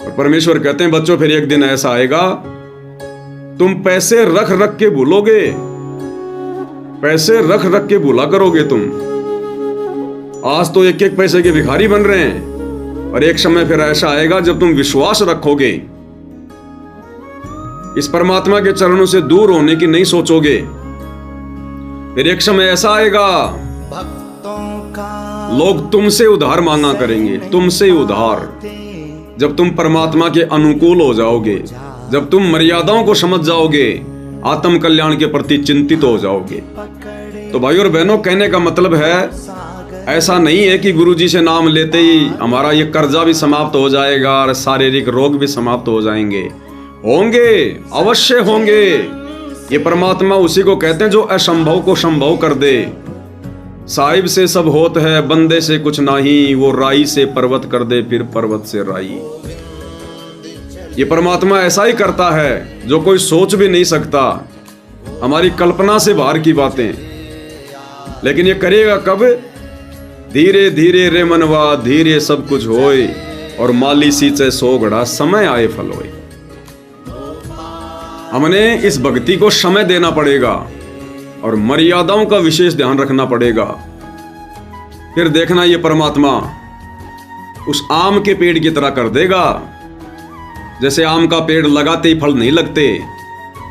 और परमेश्वर कहते हैं बच्चों फिर एक दिन ऐसा आएगा तुम पैसे रख रख के भूलोगे, पैसे रख रख के भूला करोगे तुम। आज तो एक एक पैसे के भिखारी बन रहे हैं, और एक समय फिर ऐसा आएगा जब तुम विश्वास रखोगे, इस परमात्मा के चरणों से दूर होने की नहीं सोचोगे। फिर एक समय ऐसा आएगा लोग तुमसे उधार मांगा करेंगे, तुमसे उधार। जब तुम परमात्मा के अनुकूल हो जाओगे, जब तुम मर्यादाओं को समझ जाओगे, आत्म कल्याण के प्रति चिंतित हो जाओगे। तो भाई और बहनों, कहने का मतलब है ऐसा नहीं है कि गुरुजी से नाम लेते ही हमारा ये कर्जा भी समाप्त हो जाएगा और शारीरिक रोग भी समाप्त हो जाएंगे। होंगे, अवश्य होंगे। ये परमात्मा उसी को कहते हैं जो असंभव को संभव कर दे। साहिब से सब होत है, बंदे से कुछ नहीं, वो राई से पर्वत कर दे, फिर पर्वत से राई। ये परमात्मा ऐसा ही करता है जो कोई सोच भी नहीं सकता, हमारी कल्पना से बाहर की बातें। लेकिन ये करेगा कब? धीरे धीरे रे मनवा, धीरे सब कुछ होए, और माली सींचे सो घड़ा, समय आए फल होए। हमने इस भक्ति को समय देना पड़ेगा और मर्यादाओं का विशेष ध्यान रखना पड़ेगा। फिर देखना ये परमात्मा उस आम के पेड़ की तरह कर देगा। जैसे आम का पेड़ लगाते ही फल नहीं लगते,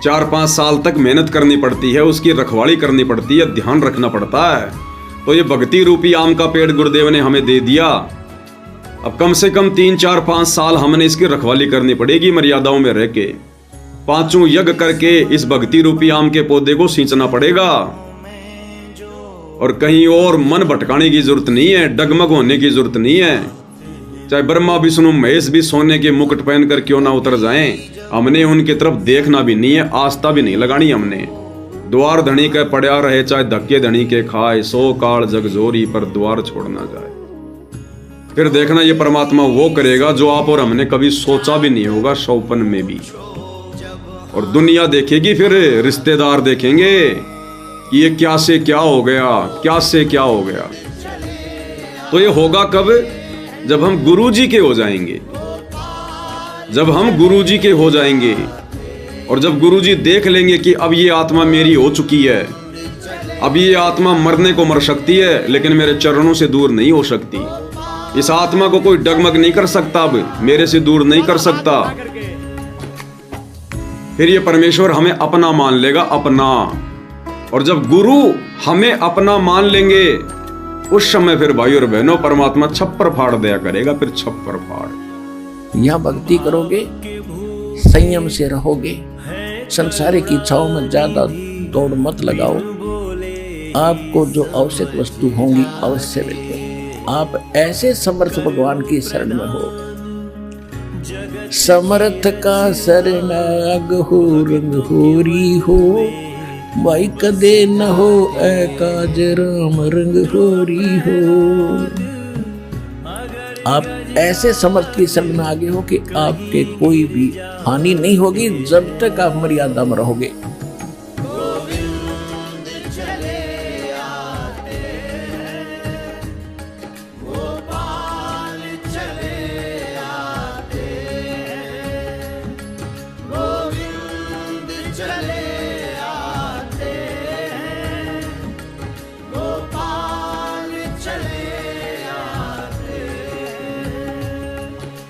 4-5 साल तक मेहनत करनी पड़ती है, उसकी रखवाली करनी पड़ती है, ध्यान रखना पड़ता है। तो ये भक्ति रूपी आम का पेड़ गुरुदेव ने हमें दे दिया। अब कम से कम 3-4-5 साल हमने इसकी रखवाली करनी पड़ेगी, मर्यादाओं में रह के 5 यज्ञ करके इस भक्ति रूपी आम के पौधे को सींचना पड़ेगा। और कहीं और मन भटकाने की जरूरत नहीं है, डगमग होने की जरूरत नहीं है। चाहे ब्रह्मा विष्णु महेश भी सोने के मुकुट पहनकर क्यों ना उतर जाएं, हमने उनकी तरफ देखना भी नहीं है, आस्था भी नहीं लगानी हमने। द्वार धनी के पड़ा रहे, चाहे धक्के धनी के खाए, 100 काल जगजोरी पर द्वार छोड़ ना जाए। फिर देखना ये परमात्मा वो करेगा जो आप और हमने कभी सोचा भी नहीं होगा, सौपन में भी। और दुनिया देखेगी, फिर रिश्तेदार देखेंगे कि ये क्या से क्या हो गया, क्या से क्या हो गया। तो ये होगा कब? जब हम गुरुजी के हो जाएंगे, जब हम गुरुजी के हो जाएंगे, और जब गुरुजी देख लेंगे कि अब ये आत्मा मेरी हो चुकी है, अब ये आत्मा मरने को मर सकती है लेकिन मेरे चरणों से दूर नहीं हो सकती, इस आत्मा को कोई डगमग नहीं कर सकता, अब मेरे से दूर नहीं कर सकता। फिर ये परमेश्वर हमें अपना मान लेगा, अपना। और जब गुरु हमें अपना मान लेंगे, उस समय फिर भाई और बहनों परमात्मा छप्पर फाड़ दिया करेगा, फिर छप्पर फाड़। यहाँ भक्ति करोगे, संयम से रहोगे, संसारिक इच्छाओं में ज्यादा दौड़ मत लगाओ। आपको जो आवश्यक वस्तु होंगी अवश्य मिलेगी। आप ऐसे समर्थ भगवान की शरण में हो। समर्थ का शरणाग हो, रंग होरी हो, भाई कदे न हो काज राम रंग होरी हो। आप ऐसे समर्थ की शरण में आगे हो कि आपके कोई भी हानि नहीं होगी जब तक आप मर्यादा में रहोगे।